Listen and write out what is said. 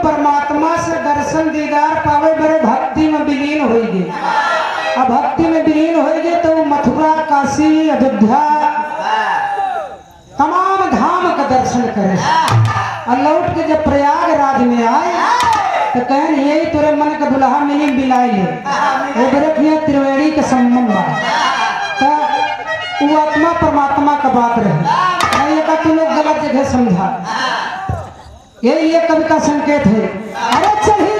परमात्मा से दर्शन दीदार पावे बड़े भक्ति में विलीन होइगे। अब भक्ति में विलीन होइगे तो मथुरा काशी अयोध्या तमाम धाम का दर्शन करे और लौट के जब प्रयागराज में आए तो कहन यही तोरे मन का दुल्हा मिली बिलाई ले वो बड़े त्रिवेणी के संबंध तो वो आत्मा परमात्मा का बात रहे नहीं का तू लोग गलत जगह समझा। ये कवि का संकेत है। अरे चलिए